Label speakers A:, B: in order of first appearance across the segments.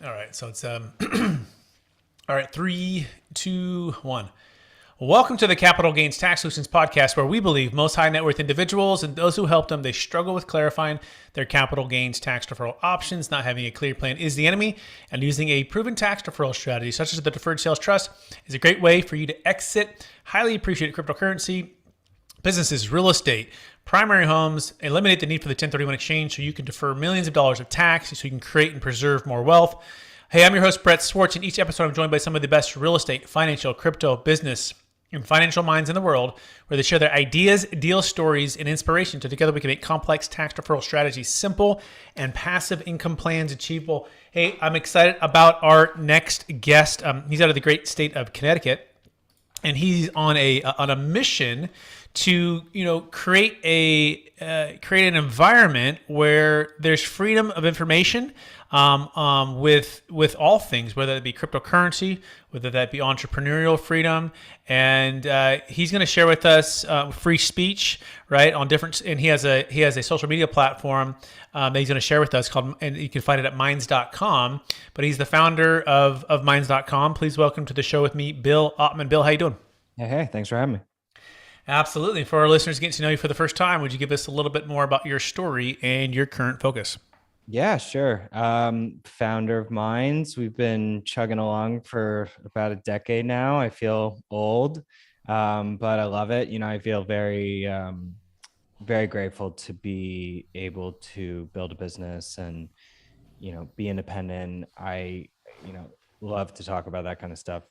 A: All right, so it's all right, 3, 2, 1. Welcome to the Capital Gains Tax Solutions podcast, where we believe most high net worth individuals and those who help them, they struggle with clarifying their capital gains tax deferral options. Not having a clear plan is the enemy, and using a proven tax deferral strategy such as the Deferred Sales Trust is a great way for you to exit highly appreciated cryptocurrency, businesses, real estate, primary homes, eliminate the need for the 1031 exchange so you can defer millions of dollars of tax so you can create and preserve more wealth. Hey, I'm your host, Brett Swarts. In each episode, I'm joined by some of the best real estate, financial, crypto, business, and financial minds in the world, where they share their ideas, deal stories, and inspiration so together we can make complex tax deferral strategies simple and passive income plans achievable. Hey, I'm excited about our next guest. He's out of the great state of Connecticut, and he's on a mission to create an environment where there's freedom of information with all things, whether it be cryptocurrency, whether that be entrepreneurial freedom, and he's going to share with us free speech, right? On different, and he has a social media platform that he's going to share with us called, and you can find it at minds.com. But he's the founder of minds.com. Please welcome to the show with me, Bill Ottman. Bill, how you doing?
B: Hey, thanks for having me.
A: Absolutely. For our listeners getting to know you for the first time, would you give us a little bit more about your story and your current focus?
B: Yeah, sure. Founder of Minds. We've been chugging along for about a decade now. I feel old, but I love it. I feel very grateful to be able to build a business and, be independent. I love to talk about that kind of stuff,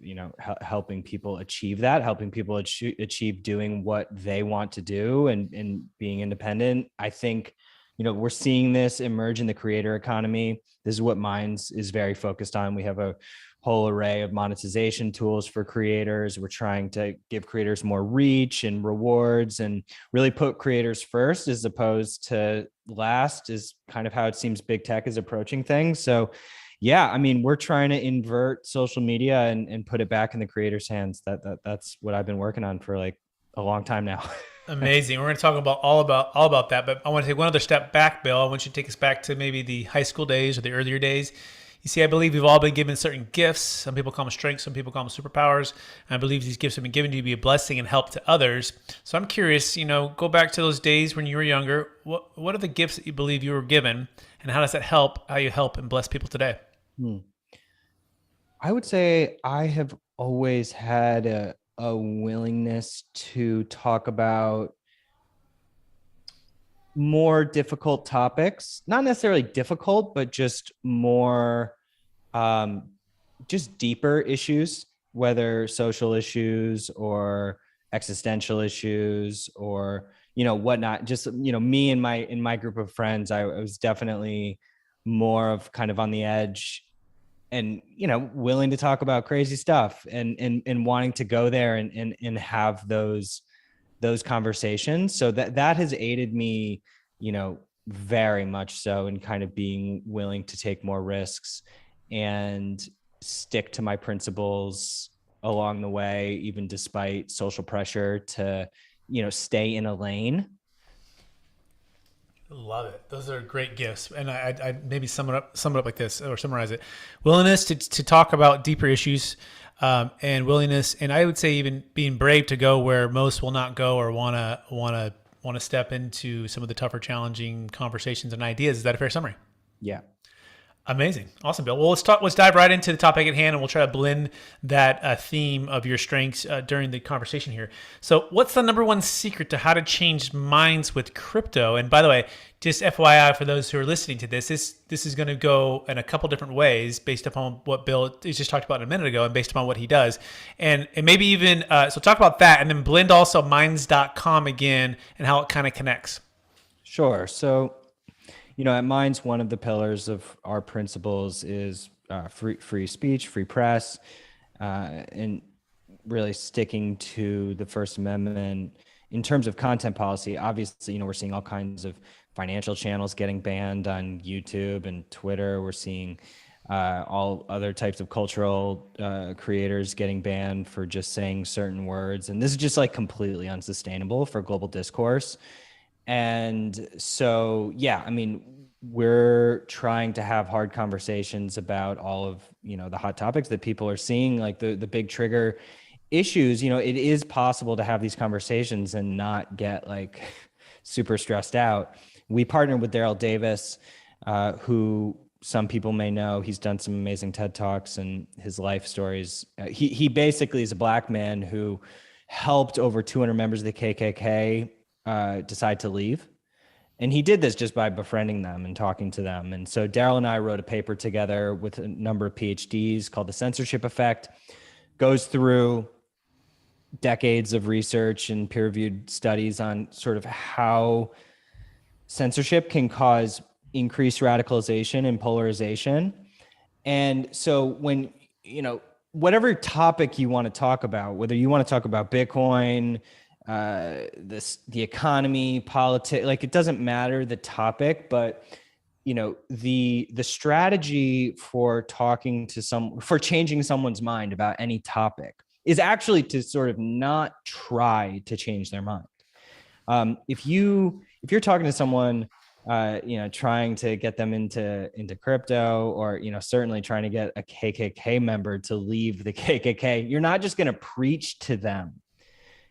B: helping people achieve that, helping people achieve doing what they want to do and being independent. I think, we're seeing this emerge in the creator economy. This is what Minds is very focused on. We have a whole array of monetization tools for creators. We're trying to give creators more reach and rewards and really put creators first as opposed to last, is kind of how it seems big tech is approaching things. So yeah, I mean, we're trying to invert social media and put it back in the creators' hands. That's what I've been working on for like a long time now.
A: Amazing. We're going to talk about all about that, but I want to take one other step back, Bill. I want you to take us back to maybe the high school days or the earlier days. You see, I believe we've all been given certain gifts. Some people call them strengths, some people call them superpowers. And I believe these gifts have been given to you to be a blessing and help to others. So I'm curious, go back to those days when you were younger. What are the gifts that you believe you were given, and how does that help how you help and bless people today?
B: I would say I have always had a willingness to talk about more difficult topics, not necessarily difficult, but just more, just deeper issues, whether social issues or existential issues or, whatnot. Just, me and in my group of friends, I was definitely more of kind of on the edge and willing to talk about crazy stuff and wanting to go there and have those conversations. So that has aided me, very much so, in kind of being willing to take more risks and stick to my principles along the way, even despite social pressure to stay in a lane.
A: Love it. Those are great gifts. And I maybe sum it up like this, or summarize it: willingness to talk about deeper issues, and willingness, and I would say even being brave to go where most will not go or want to step into some of the tougher, challenging conversations and ideas. Is that a fair summary?
B: Yeah.
A: Amazing. Awesome, Bill. Well, let's dive right into the topic at hand, and we'll try to blend that theme of your strengths during the conversation here. So what's the number one secret to how to change minds with crypto? And by the way, just FYI for those who are listening to this is going to go in a couple different ways based upon what Bill just talked about a minute ago and based upon what he does. And maybe even, so talk about that and then blend also minds.com again and how it kind of connects.
B: Sure. So, at Minds, one of the pillars of our principles is free speech, free press, and really sticking to the First Amendment in terms of content policy. Obviously, we're seeing all kinds of financial channels getting banned on YouTube and Twitter. We're seeing all other types of cultural creators getting banned for just saying certain words. And this is just like completely unsustainable for global discourse. And so, yeah, I mean, we're trying to have hard conversations about all of, the hot topics that people are seeing, like the big trigger issues. It is possible to have these conversations and not get like super stressed out. We partnered with Daryl Davis, who some people may know. He's done some amazing TED Talks, and his life stories. He basically is a Black man who helped over 200 members of the KKK decide to leave. And he did this just by befriending them and talking to them. And so Daryl and I wrote a paper together with a number of PhDs called The Censorship Effect. Goes through decades of research and peer-reviewed studies on sort of how censorship can cause increased radicalization and polarization. And so when, whatever topic you want to talk about, whether you want to talk about Bitcoin, the economy, politics, like it doesn't matter the topic, but the strategy for for changing someone's mind about any topic is actually to sort of not try to change their mind. If you're talking to someone, trying to get them into crypto, or, certainly trying to get a KKK member to leave the KKK, you're not just going to preach to them.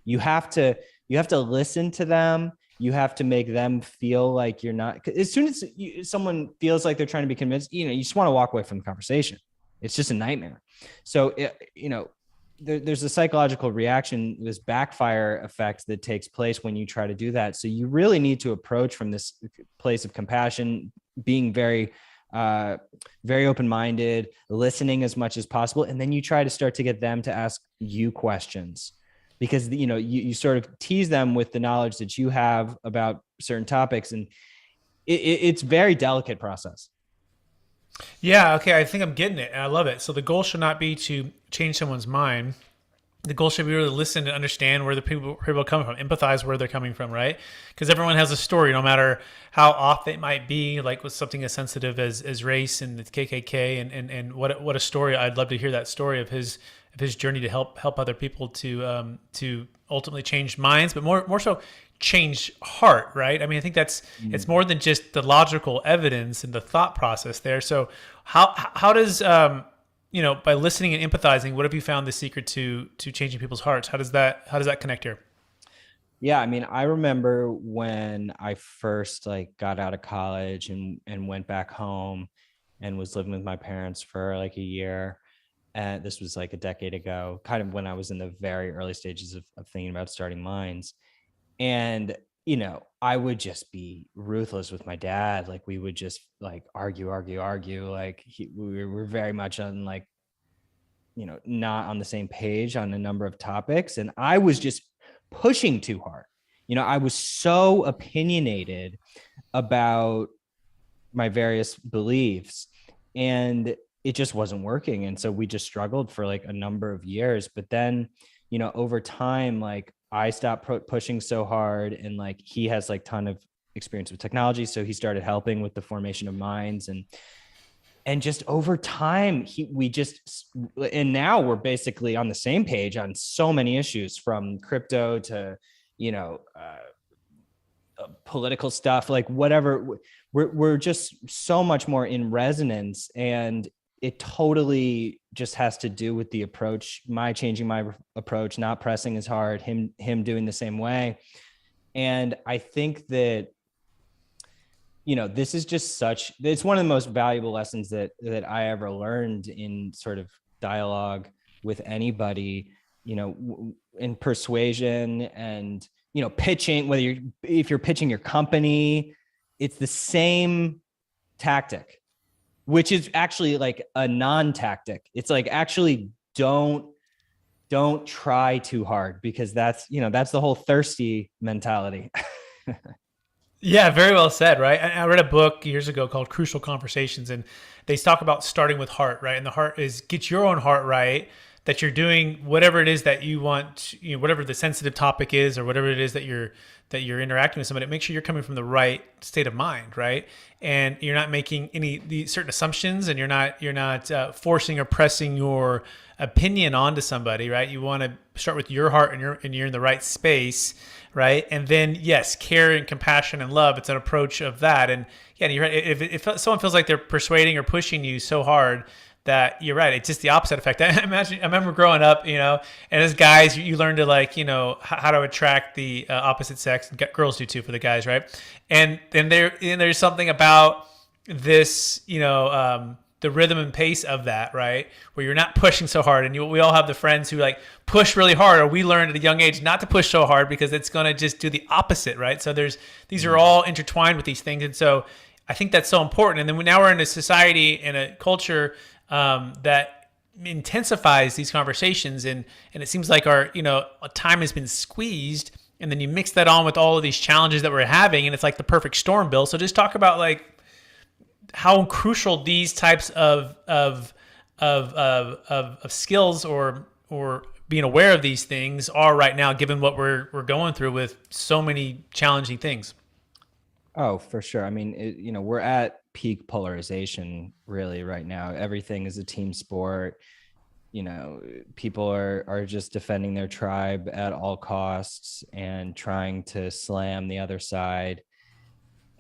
B: You have to listen to them. You have to make them feel like you're not. As soon as someone feels like they're trying to be convinced, you just want to walk away from the conversation. It's just a nightmare. So, there's a psychological reaction, this backfire effect that takes place when you try to do that. So you really need to approach from this place of compassion, being very, very open-minded, listening as much as possible. And then you try to start to get them to ask you questions, because, you sort of tease them with the knowledge that you have about certain topics. And it's a very delicate process.
A: Yeah. Okay. I think I'm getting it. And I love it. So the goal should not be to change someone's mind. The goal should be really listen and understand where the people are coming from, empathize where they're coming from, right? Because everyone has a story, no matter how off it might be, like with something as sensitive as race and the KKK, and what a story. I'd love to hear that story of his journey to help other people to ultimately change minds, but more so change heart, right? I mean, I think that's it's more than just the logical evidence and the thought process there. So how does by listening and empathizing, what have you found the secret to changing people's hearts? How does that connect here?
B: Yeah, I mean, I remember when I first got out of college and went back home and was living with my parents for like a year. And this was like a decade ago, kind of when I was in the very early stages of thinking about starting Minds. And, I would just be ruthless with my dad. Like we would just argue. Like we were very much on not on the same page on a number of topics. And I was just pushing too hard. I was so opinionated about my various beliefs, and it just wasn't working. And so we just struggled for a number of years. But then, over time, I stopped pushing so hard, and he has ton of experience with technology. So he started helping with the formation of Minds, and just over time, and now we're basically on the same page on so many issues, from crypto to, political stuff, whatever. We're just so much more in resonance, and it totally just has to do with the approach, changing my approach, not pressing as hard, him doing the same way. And I think that, this is just it's one of the most valuable lessons that I ever learned in sort of dialogue with anybody, in persuasion and, pitching, if you're pitching your company, it's the same tactic, which is actually a non-tactic. It's actually don't try too hard, because that's the whole thirsty mentality.
A: Yeah, very well said, right? I read a book years ago called Crucial Conversations, and they talk about starting with heart, right? And the heart is get your own heart right, that you're doing whatever it is that you want, whatever the sensitive topic is or whatever it is that you're interacting with somebody, make sure you're coming from the right state of mind, right? And you're not making any these certain assumptions, and you're not forcing or pressing your opinion onto somebody, right? You want to start with your heart, and you're in the right space, right? And then yes, care and compassion and love. It's an approach of that, and yeah, you're right. If someone feels like they're persuading or pushing you so hard, that you're right. It's just the opposite effect. I remember growing up, and as guys, you learn to how to attract the opposite sex. And girls do too for the guys, right? And then there's something about this, the rhythm and pace of that, right? Where you're not pushing so hard, and we all have the friends who like push really hard, or we learned at a young age not to push so hard because it's going to just do the opposite, right? So these are all intertwined with these things, and so I think that's so important. And then now we're in a society and a culture that intensifies these conversations, and it seems like our time has been squeezed, and then you mix that on with all of these challenges that we're having, and it's like the perfect storm, Bill. So just talk about like how crucial these types of skills or being aware of these things are right now, given what we're going through with so many challenging things.
B: Oh, for sure. I mean, we're at peak polarization really right now. Everything is a team sport. People are just defending their tribe at all costs and trying to slam the other side.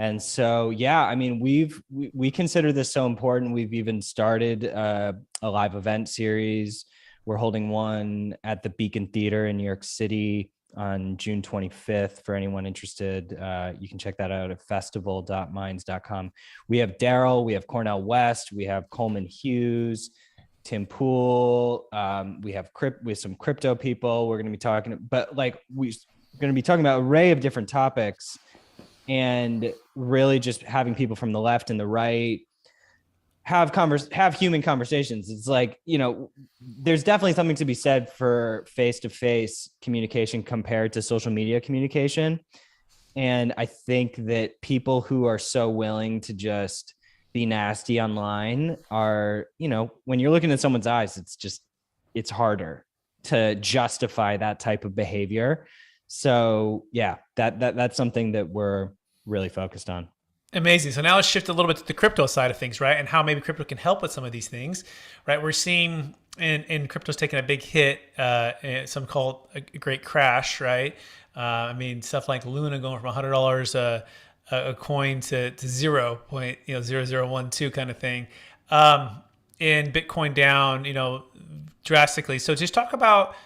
B: And so, yeah, I mean, we consider this so important. We've even started a live event series. We're holding one at the Beacon Theater in New York City on June 25th. For anyone interested, you can check that out at festival.minds.com. We have Daryl, we have Cornell West, we have Coleman Hughes, Tim Pool. We have some crypto people. We're going to be talking, but like we're going to be talking about an array of different topics, and really just having people from the left and the right have human conversations. It's like, there's definitely something to be said for face-to-face communication compared to social media communication. And I think that people who are so willing to just be nasty online are, when you're looking at someone's eyes, it's harder to justify that type of behavior. So yeah, that's something that we're really focused on.
A: Amazing. So now let's shift a little bit to the crypto side of things, right? And how maybe crypto can help with some of these things, right? We're seeing and crypto's taking a big hit. Some call it a great crash, right? I mean, stuff like Luna going from $100 a coin to 0.0012 kind of thing, and Bitcoin down, drastically. So just talk about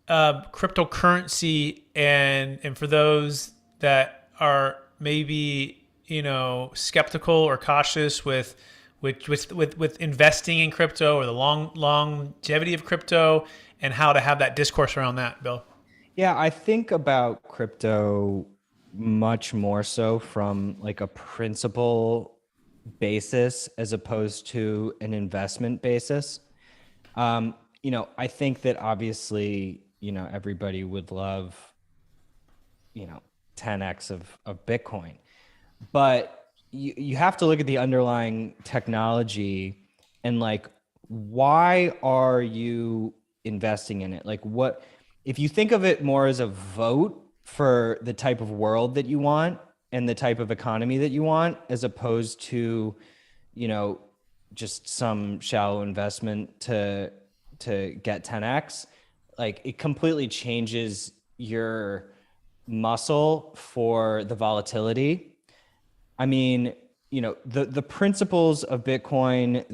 A: cryptocurrency and for those that are maybe skeptical or cautious with investing in crypto or the longevity of crypto, and how to have that discourse around that, Bill.
B: Yeah, I think about crypto much more so from like a principal basis as opposed to an investment basis. I think that obviously, everybody would love, 10x of Bitcoin. But you have to look at the underlying technology and like, why are you investing in it? Like, what if you think of it more as a vote for the type of world that you want and the type of economy that you want, as opposed to, just some shallow investment to get 10x, like it completely changes your muscle for the volatility. I mean, the principles of Bitcoin,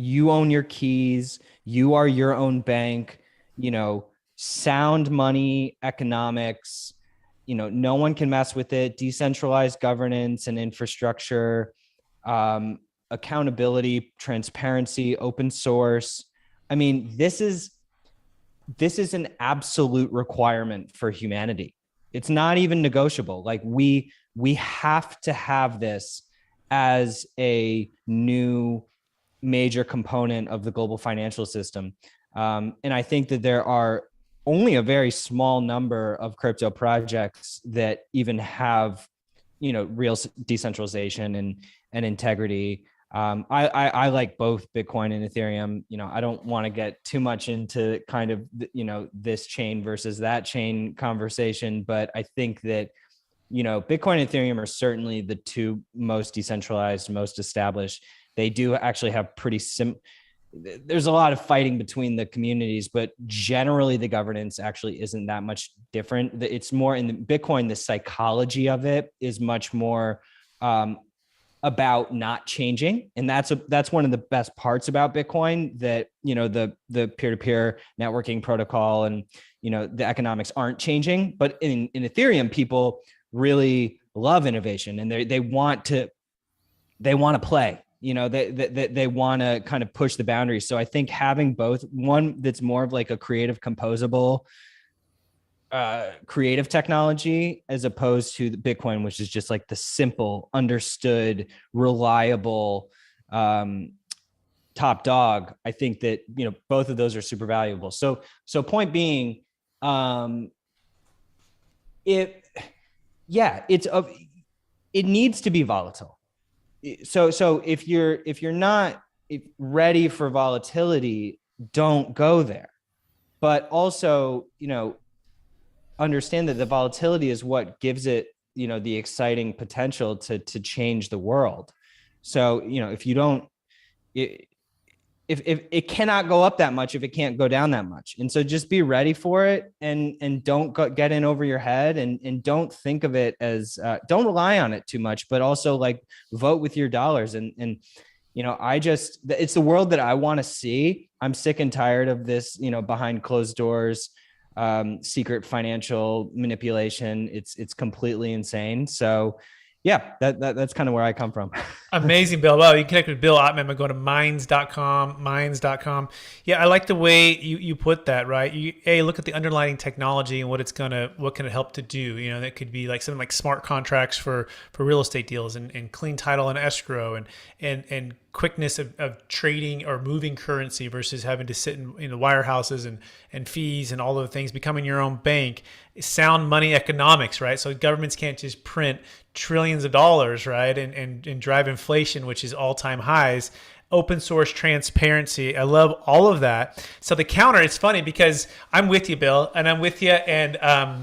B: you own your keys, you are your own bank, sound money economics, no one can mess with it, decentralized governance and infrastructure, accountability, transparency, open source. I mean, this is an absolute requirement for humanity. It's not even negotiable. Like we have to have this as a new major component of the global financial system. And I think that there are only a very small number of crypto projects that even have, real decentralization and integrity. I like both Bitcoin and Ethereum. I don't want to get too much into kind of, this chain versus that chain conversation, but I think that, Bitcoin and Ethereum are certainly the two most decentralized, most established. They do actually have there's a lot of fighting between the communities, but generally the governance actually isn't that much different. It's more in the Bitcoin, the psychology of it is much more about not changing, and that's one of the best parts about Bitcoin, that the peer-to-peer networking protocol and the economics aren't changing. But in Ethereum, people really love innovation, and they want to play. They want to kind of push the boundaries. So I think having both, one that's more of like a creative, composable, creative technology, as opposed to the Bitcoin, which is just like the simple, understood, reliable top dog. I think that both of those are super valuable. So point being, it needs to be volatile. So if you're not ready for volatility, don't go there. But also, understand that the volatility is what gives it, the exciting potential to change the world. So, if you don't, if it cannot go up that much, if it can't go down that much. And so just be ready for it, and don't get in over your head, and don't think of it as, don't rely on it too much, but also like vote with your dollars. And it's the world that I want to see. I'm sick and tired of this, behind closed doors, secret financial manipulation. It's completely insane. So yeah, that's kind of where I come from.
A: Amazing, Bill. Well, you can connect with Bill Ottman by going to minds.com. Yeah, I like the way you put that, right? Look at the underlying technology and what can it help to do? That could be like something like smart contracts for real estate deals, and clean title and escrow, and quickness of trading or moving currency versus having to sit in the wirehouses and fees and all of the things, becoming your own bank. Sound money economics, right? So governments can't just print trillions of dollars, right? And drive inflation, which is all-time highs. Open source transparency. I love all of that. So the counter, it's funny because I'm with you, Bill, and I'm with you, and I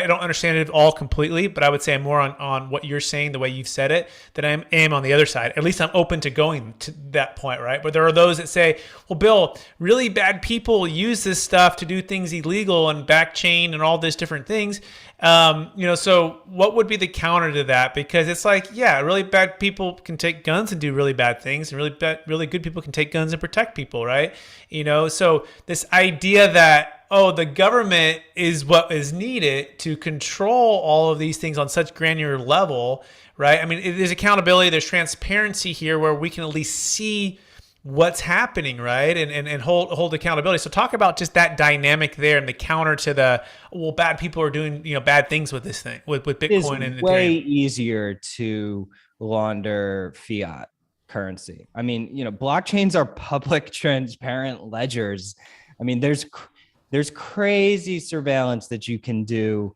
A: don't understand it all completely, but I would say I'm more on what you're saying, the way you've said it, than I am on the other side. At least I'm open to going to that point, right? But there are those that say, well, Bill, really bad people use this stuff to do things illegal and backchain and all these different things. So what would be the counter to that? Because it's like, yeah, really bad people can take guns and do really bad things, and really good people can take guns and protect people, right? So this idea that, the government is what is needed to control all of these things on such granular level, right? I mean, there's accountability, there's transparency here where we can at least see what's happening, right? And hold accountability. So talk about just that dynamic there, and the counter to bad people are doing, bad things with this thing, with Bitcoin.
B: It's way easier to launder fiat currency. I mean, blockchains are public, transparent ledgers. I mean, there's crazy surveillance that you can do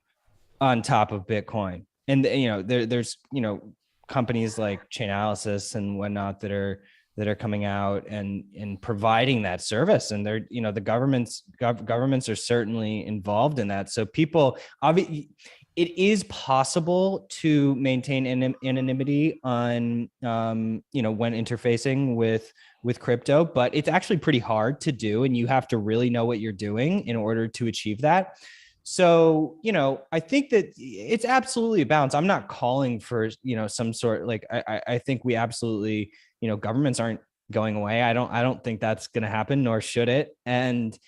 B: on top of Bitcoin. And, there's companies like Chainalysis and whatnot that are coming out and providing that service. And they're, the governments are certainly involved in that. So people, obviously, it is possible to maintain anonymity on, when interfacing with crypto, but it's actually pretty hard to do. And you have to really know what you're doing in order to achieve that. So, I think that it's absolutely a balance. I'm not calling for, some sort, like, I think we absolutely, governments aren't going away. I don't think that's going to happen, nor should it. And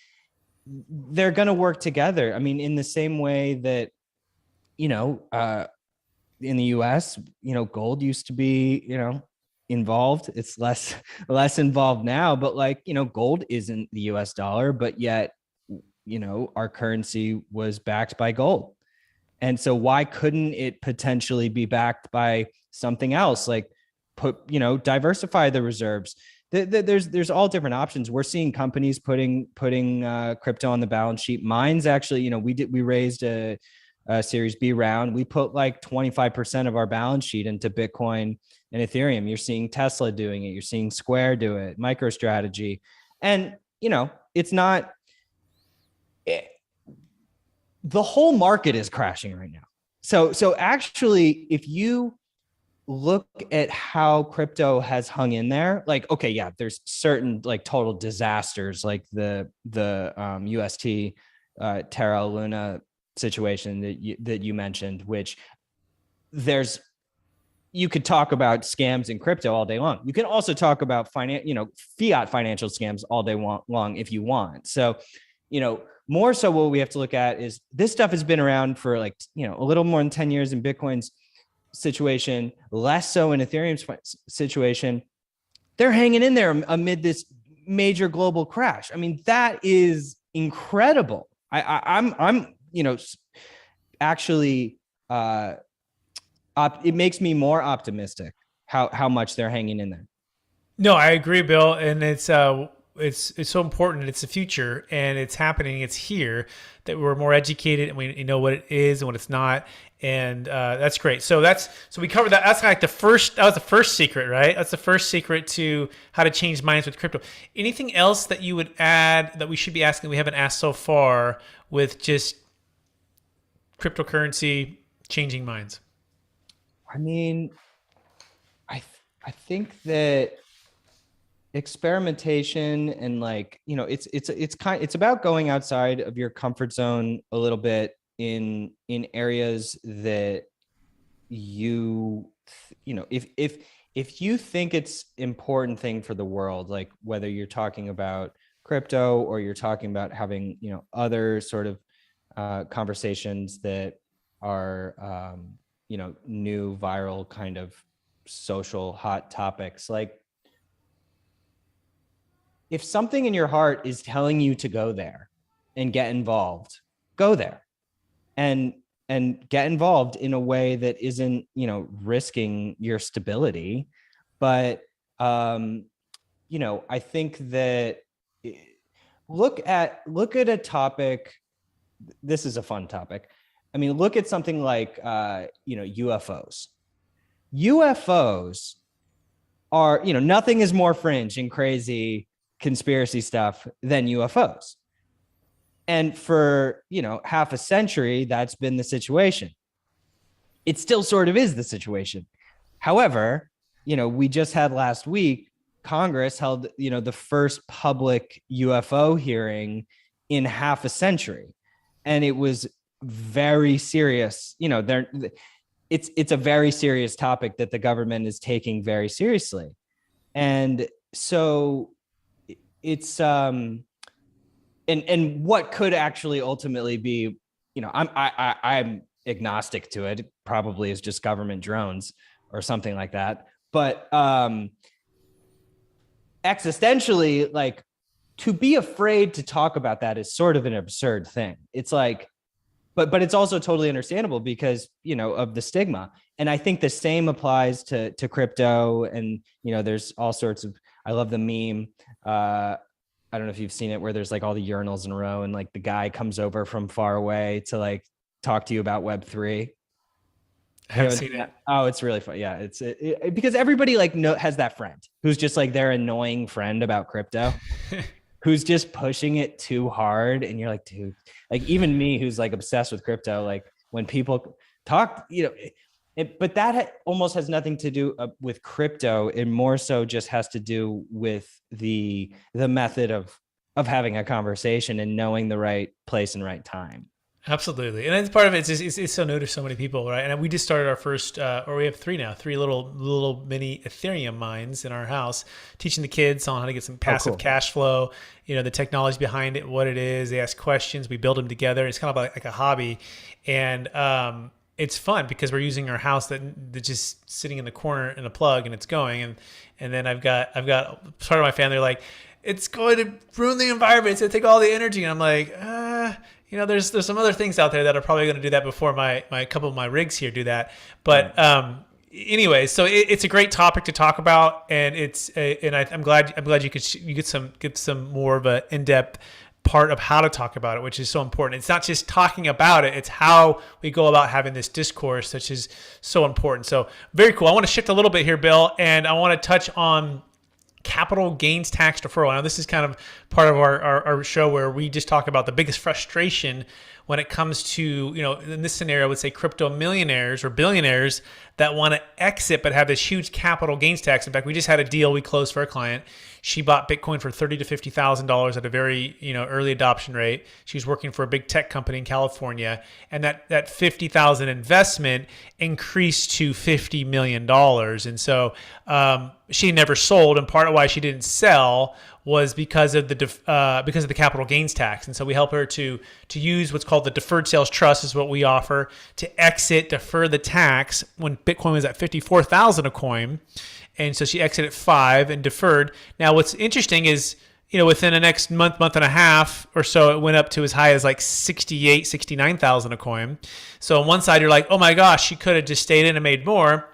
B: they're going to work together. I mean, in the same way that, in the US, gold used to be, involved. It's less involved now, but gold isn't the US dollar, but yet, our currency was backed by gold. And so why couldn't it potentially be backed by something else? Like diversify the reserves. There's all different options. We're seeing companies putting crypto on the balance sheet. Mine's actually, we raised Series B round, we put like 25% of our balance sheet into Bitcoin and Ethereum. You're seeing Tesla doing it. You're seeing Square do it, MicroStrategy. And, it's not, the whole market is crashing right now. So actually, if you look at how crypto has hung in there, like, okay, yeah, there's certain like total disasters, like the UST Terra Luna situation that you mentioned, which you could talk about scams in crypto all day long. You can also talk about fiat financial scams all day long if you want. So, more so what we have to look at is this stuff has been around for like, a little more than 10 years in Bitcoin's situation, less so in Ethereum's situation. They're hanging in there amid this major global crash. I mean, that is incredible. I'm actually, it makes me more optimistic how much they're hanging in there.
A: No, I agree, Bill, and it's so important. It's the future, and it's happening. It's here that we're more educated and we know what it is and what it's not, and that's great. So we covered that. That's like that was the first secret, right? That's the first secret to how to change minds with crypto. Anything else that you would add that we should be asking we haven't asked so far with just cryptocurrency changing minds?
B: I mean, I think that experimentation and like, it's about going outside of your comfort zone a little bit in areas that if you think it's important thing for the world, like whether you're talking about crypto or you're talking about having, other sort of conversations that are, new viral kind of social hot topics. Like, if something in your heart is telling you to go there and get involved, go there and get involved in a way that isn't, risking your stability. But, I think that look at a topic. This is a fun topic. I mean, look at something like, UFOs. UFOs are, nothing is more fringe and crazy conspiracy stuff than UFOs. And for, half a century, that's been the situation. It still sort of is the situation. However, we just had last week, Congress held, the first public UFO hearing in half a century. And it was very serious. It's a very serious topic that the government is taking very seriously. And so it's and what could actually ultimately be, I'm agnostic to it. It probably is just government drones or something like that. But existentially, like, to be afraid to talk about that is sort of an absurd thing. It's like, but it's also totally understandable because, of the stigma. And I think the same applies to crypto. And, there's all sorts of, I love the meme. I don't know if you've seen it, where there's like all the urinals in a row and like the guy comes over from far away to like talk to you about Web3.
A: I haven't seen it.
B: Oh, it's really fun. Yeah, it's because everybody like has that friend who's just like their annoying friend about crypto. Who's just pushing it too hard. And you're like, dude, like even me, who's like obsessed with crypto, like when people talk, but that almost has nothing to do with crypto. It more so just has to do with the method of having a conversation and knowing the right place and right time.
A: Absolutely. And that's part of it. It's so new to so many people, right? And we just started our first, or we have three little mini Ethereum mines in our house, teaching the kids on how to get some passive cash flow, the technology behind it, what it is. They ask questions, we build them together. It's kind of like a hobby. And it's fun because we're using our house that's just sitting in the corner in a plug and it's going. And then I've got part of my family like, it's going to ruin the environment. It's going to take all the energy. And I'm like, there's some other things out there that are probably going to do that before my couple of my rigs here do that. But anyway, so it's a great topic to talk about, and I'm glad you could get some more of an in-depth part of how to talk about it, which is so important. It's not just talking about it, it's how we go about having this discourse, which is so important. So very cool. I want to shift a little bit here, Bill, and I want to touch on capital gains tax deferral. Now, this is kind of part of our show where we just talk about the biggest frustration when it comes to, in this scenario, I would say crypto millionaires or billionaires that want to exit but have this huge capital gains tax. In fact, we just had a deal we closed for a client. She bought Bitcoin for $30,000 to $50,000 at a very early adoption rate. She's working for a big tech company in California, and that $50,000 investment increased to $50 million. And so she never sold, and part of why she didn't sell was because of the capital gains tax. And so we help her to use what's called the Deferred Sales Trust, is what we offer, to exit, defer the tax when Bitcoin was at 54,000 a coin. And so she exited at 5 and deferred. Now, what's interesting is, within the next month and a half or so, it went up to as high as like 68, 69,000 a coin. So on one side, you're like, oh my gosh, she could have just stayed in and made more.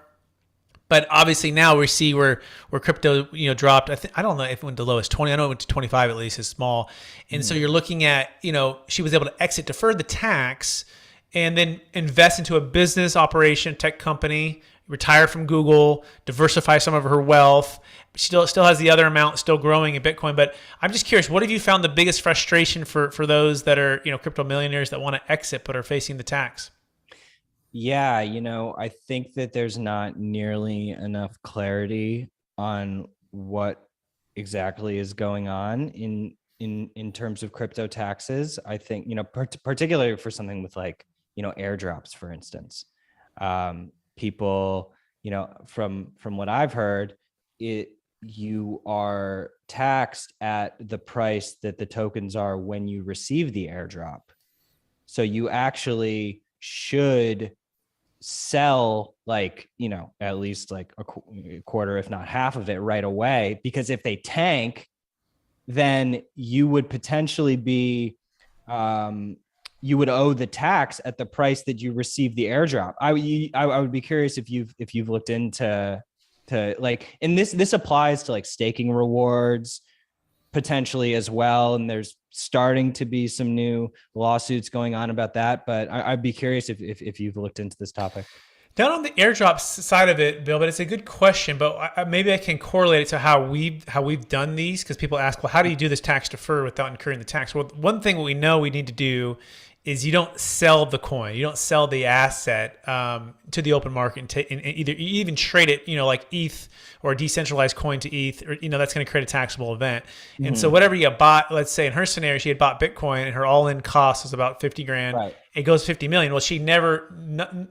A: But obviously now we see where crypto dropped. I don't know if it went to low as 20. I know it went to 25 at least. It's small. And so you're looking at, she was able to exit, defer the tax, and then invest into a business operation, tech company, retire from Google, diversify some of her wealth. She still has the other amount still growing in Bitcoin. But I'm just curious, what have you found the biggest frustration for those that are crypto millionaires that want to exit but are facing the tax?
B: Yeah, I think that there's not nearly enough clarity on what exactly is going on in terms of crypto taxes. I think, particularly for something with like, airdrops, for instance. People, from what I've heard, you are taxed at the price that the tokens are when you receive the airdrop. So you actually should sell at least like a quarter, if not half of it right away, because if they tank, then you would potentially be, you would owe the tax at the price that you received the airdrop. I would be curious if you've looked into and this applies to like staking rewards potentially as well. And there's starting to be some new lawsuits going on about that, but I'd be curious if you've looked into this topic.
A: Not on the airdrop side of it, Bill, but it's a good question. But maybe I can correlate it to how we've done these, because people ask, well, how do you do this tax defer without incurring the tax? Well, one thing we know we need to do is you don't sell the coin, you don't sell the asset to the open market, and either you even trade it, like ETH or a decentralized coin to ETH, or that's going to create a taxable event. Mm-hmm. And so whatever you bought, let's say in her scenario, she had bought Bitcoin and her all-in cost was about 50 grand. Right. It goes 50 million. Well, she never,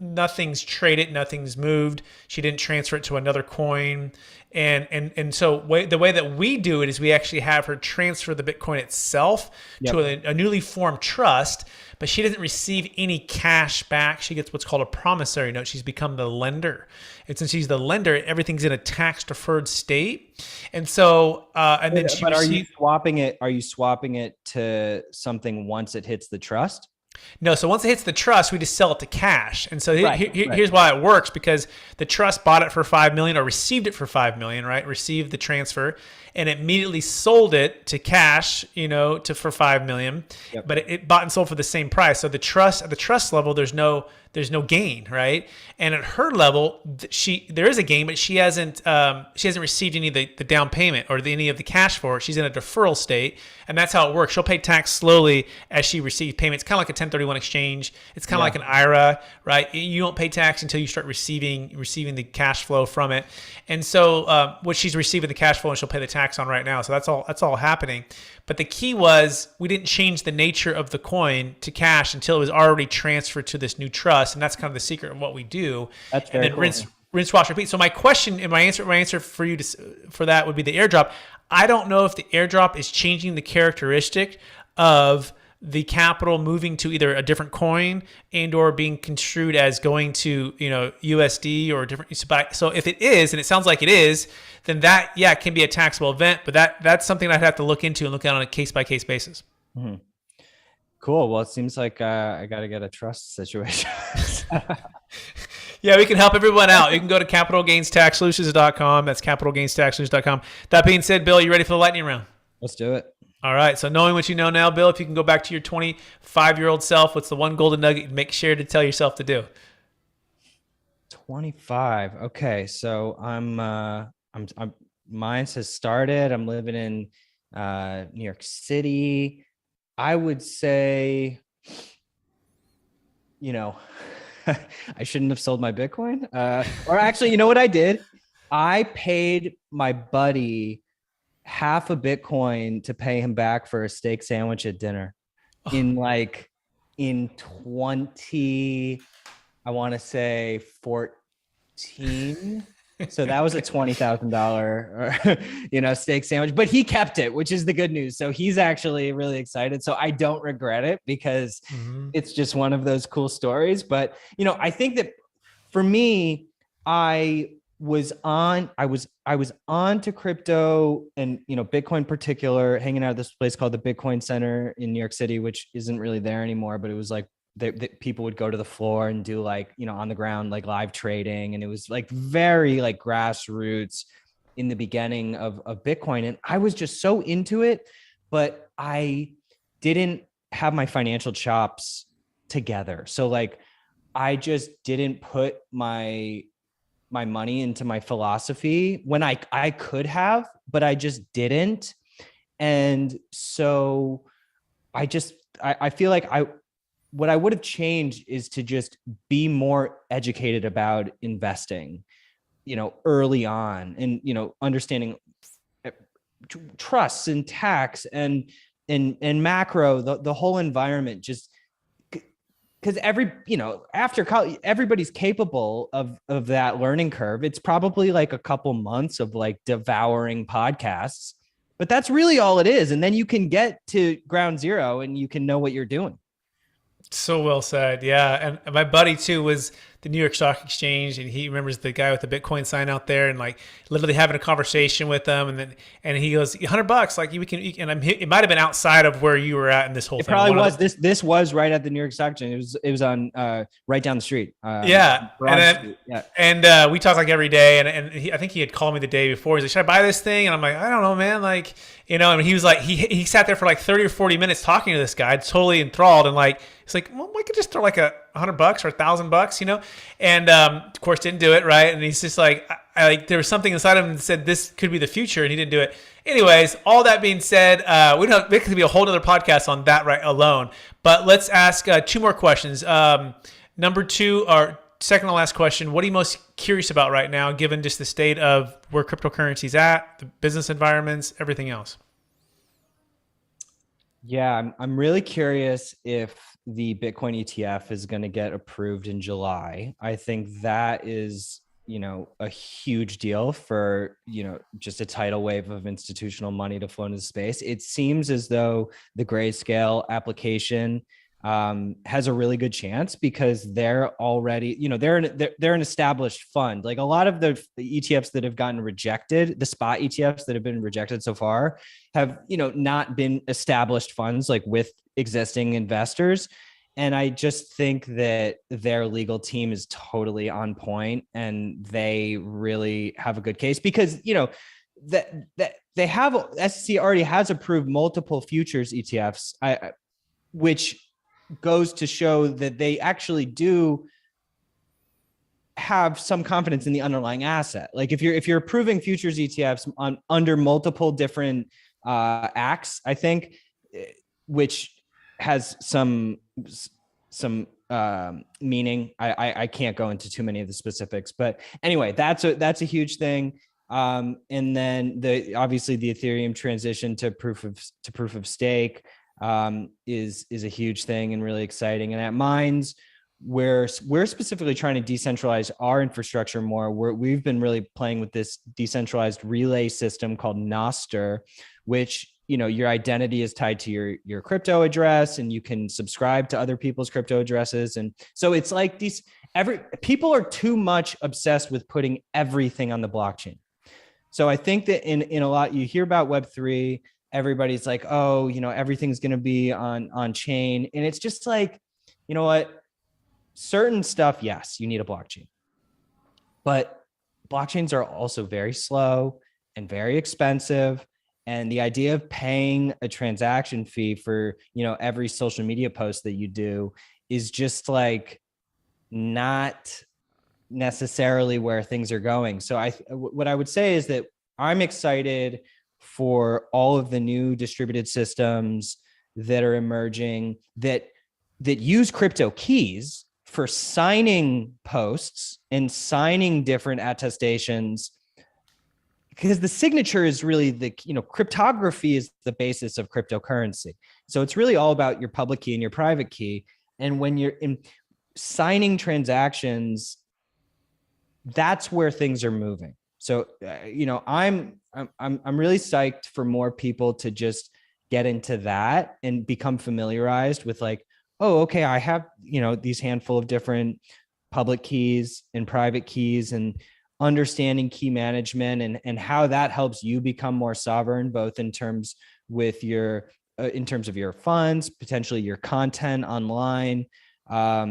A: nothing's traded, nothing's moved. She didn't transfer it to another coin. And so the way that we do it is we actually have her transfer the Bitcoin itself to a newly formed trust, but she doesn't receive any cash back. She gets what's called a promissory note. She's become the lender. And since she's the lender, everything's in a tax deferred state. And so, and then she.
B: But are you swapping it? Are you swapping it to something once it hits the trust?
A: No, so once it hits the trust, we just sell it to cash. And so here's why it works, because the trust bought it for $5 million or received it for $5 million, right? Received the transfer and immediately sold it to cash, for $5 million. Yep. But it bought and sold for the same price. So at the trust level, there's no gain, right? And at her level, there is a gain, but she hasn't received any of the down payment or any of the cash for it. She's in a deferral state, and that's how it works. She'll pay tax slowly as she receives payments. It's kind of like a 1031 exchange. It's kind of like an IRA, right? You don't pay tax until you start receiving the cash flow from it. And so what she's receiving the cash flow, and she'll pay the tax on right now. So that's all happening. But the key was we didn't change the nature of the coin to cash until it was already transferred to this new trust, and that's kind of the secret of what we do.
B: That's very
A: and then cool. rinse, wash, repeat. So my question and my answer for you for that would be the airdrop. I don't know if the airdrop is changing the characteristic of the capital moving to either a different coin and or being construed as going to USD or different. So if it is, and it sounds like it is, then that it can be a taxable event. But that's something I'd have to look into and look at on a case by case basis.
B: Mm-hmm. Cool. Well, it seems like I got to get a trust situation.
A: Yeah, we can help everyone out. You can go to capitalgainstaxsolutions.com. That's capitalgainstaxsolutions.com. That being said, Bill, you ready for the lightning round?
B: Let's do it.
A: All right. So knowing what you know now, Bill, if you can go back to your 25-year-old self, what's the one golden nugget you'd make sure to tell yourself to do?
B: 25. Okay, so I'm mine has started. I'm living in New York City. I would say, you know, I shouldn't have sold my Bitcoin. Or actually, you know what I did? I paid my buddy half a Bitcoin to pay him back for a steak sandwich at dinner in like in 20, I want to say 14. So that was a $20,000, steak sandwich, but he kept it, which is the good news. So he's actually really excited. So I don't regret it because
A: Mm-hmm.
B: it's just one of those cool stories. But, I think that for me, I was on to crypto and, Bitcoin in particular, hanging out at this place called the Bitcoin Center in New York City, which isn't really there anymore, but it was like, that people would go to the floor and do like, on the ground, like live trading. And it was like very like grassroots in the beginning of Bitcoin. And I was just so into it, but I didn't have my financial chops together. So like, I just didn't put my money into my philosophy when I could have, but I just didn't. And so I feel like what I would have changed is to just be more educated about investing, early on, and, understanding trusts and tax and macro, the whole environment, just because after college, everybody's capable of that learning curve. It's probably like a couple months of like devouring podcasts, but that's really all it is. And then you can get to ground zero and you can know what you're doing.
A: So well said. Yeah. And my buddy too was the New York Stock Exchange, and he remembers the guy with the Bitcoin sign out there, and like literally having a conversation with them. And he goes, $100, like and it might've been outside of where you were at in this whole
B: It
A: thing.
B: probably was. This was right at the New York Stock Exchange. It was on right down the street.
A: Yeah.
B: Broad
A: And then,
B: Street. Yeah.
A: and we talked like every day, I think he had called me the day before. He's like, should I buy this thing? And I'm like, I don't know, man. Like, and he was like, he sat there for like 30 or 40 minutes talking to this guy, totally enthralled. And like, it's like, well, I could just throw like $100 or $1,000, and of course didn't do it. Right. And he's just like, I like, there was something inside of him that said this could be the future, and he didn't do it. Anyways, all that being said, it could be a whole other podcast on that right alone, but let's ask two more questions. Number two, or second to last question, what are you most curious about right now, given just the state of where cryptocurrency's at, the business environments, everything else?
B: Yeah, I'm really curious if the Bitcoin ETF is going to get approved in July. I think that is, a huge deal for, just a tidal wave of institutional money to flow into the space. It seems as though the Grayscale application has a really good chance because they're already, they're an established fund. Like a lot of the ETFs that have gotten rejected, the spot ETFs that have been rejected so far have, not been established funds like with existing investors. And I just think that their legal team is totally on point and they really have a good case because, that they have, SEC already has approved multiple futures ETFs, which goes to show that they actually do have some confidence in the underlying asset. Like if you're approving futures ETFs under multiple different acts, I think, which has some meaning. I can't go into too many of the specifics, but anyway, that's a huge thing. And then obviously the Ethereum transition to proof of stake is a huge thing and really exciting. And at Minds, we're specifically trying to decentralize our infrastructure more. We've been really playing with this decentralized relay system called Noster, which, your identity is tied to your crypto address and you can subscribe to other people's crypto addresses. And so it's like people are too much obsessed with putting everything on the blockchain. So I think that in a lot, you hear about Web3, everybody's like, oh, everything's going to be on chain. And it's just like, you know what? Certain stuff, yes, you need a blockchain. But blockchains are also very slow and very expensive. And the idea of paying a transaction fee for, every social media post that you do is just like not necessarily where things are going. So what I would say is that I'm excited for all of the new distributed systems that are emerging that use crypto keys for signing posts and signing different attestations, because the signature is really cryptography is the basis of cryptocurrency. So it's really all about your public key and your private key. And when you're in signing transactions, that's where things are moving. So, I'm really psyched for more people to just get into that and become familiarized with like, oh, okay, I have, these handful of different public keys and private keys, and understanding key management and how that helps you become more sovereign, both in terms with your, in terms of your funds, potentially your content online. That's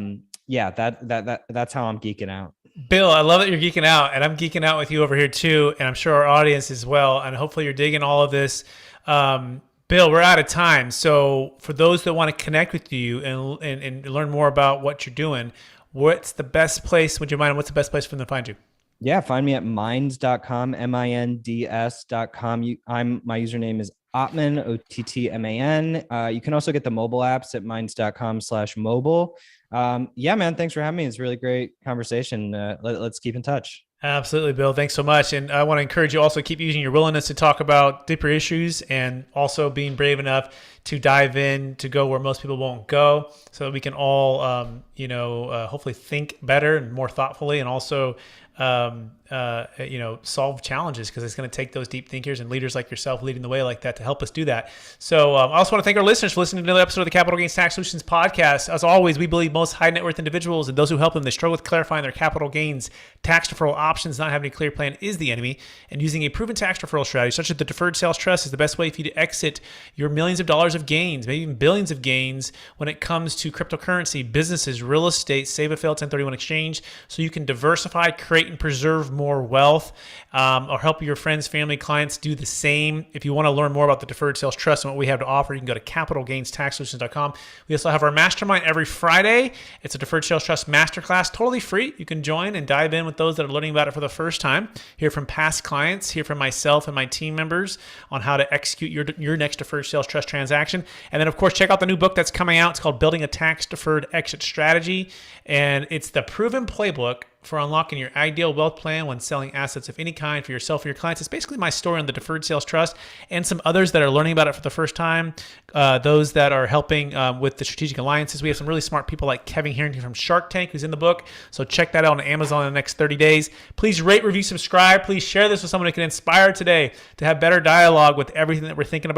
B: how I'm geeking out.
A: Bill, I love that you're geeking out, and I'm geeking out with you over here too, and I'm sure our audience as well, and hopefully you're digging all of this. Bill, we're out of time, so for those that want to connect with you and learn more about what you're doing, what's the best place, would you mind, what's the best place for them to find you?
B: Yeah, find me at minds.com, minds.com. My username is Ottman, Ottman. You can also get the mobile apps at minds.com/mobile. Yeah, man, thanks for having me. It's a really great conversation. Let's keep in touch.
A: Absolutely, Bill. Thanks so much. And I want to encourage you also keep using your willingness to talk about deeper issues, and also being brave enough to dive in to go where most people won't go, so that we can all, hopefully think better and more thoughtfully, and also solve challenges, because it's going to take those deep thinkers and leaders like yourself leading the way like that to help us do that. So I also want to thank our listeners for listening to another episode of the Capital Gains Tax Solutions podcast. As always, we believe most high net worth individuals and those who help them, they struggle with clarifying their capital gains tax deferral options. Not having a clear plan is the enemy, and using a proven tax deferral strategy such as the Deferred Sales Trust is the best way for you to exit your millions of dollars of gains, maybe even billions of gains when it comes to cryptocurrency, businesses, real estate, save a fail 1031 exchange, so you can diversify, create, and preserve more wealth, or help your friends, family, clients do the same. If you want to learn more about the Deferred Sales Trust and what we have to offer, you can go to capitalgainstaxsolutions.com. We also have our mastermind every Friday. It's a Deferred Sales Trust masterclass, totally free. You can join and dive in with those that are learning about it for the first time, hear from past clients, hear from myself and my team members on how to execute your next Deferred Sales Trust transaction. And then, of course, check out the new book that's coming out. It's called Building a Tax Deferred Exit Strategy, and it's the proven playbook for unlocking your ideal wealth plan when selling assets of any kind for yourself or your clients. It's basically my story on the Deferred Sales Trust, and some others that are learning about it for the first time, those that are helping with the strategic alliances. We have some really smart people like Kevin Harrington from Shark Tank, who's in the book. So check that out on Amazon in the next 30 days. Please rate, review, subscribe. Please share this with someone who can inspire today to have better dialogue with everything that we're thinking about.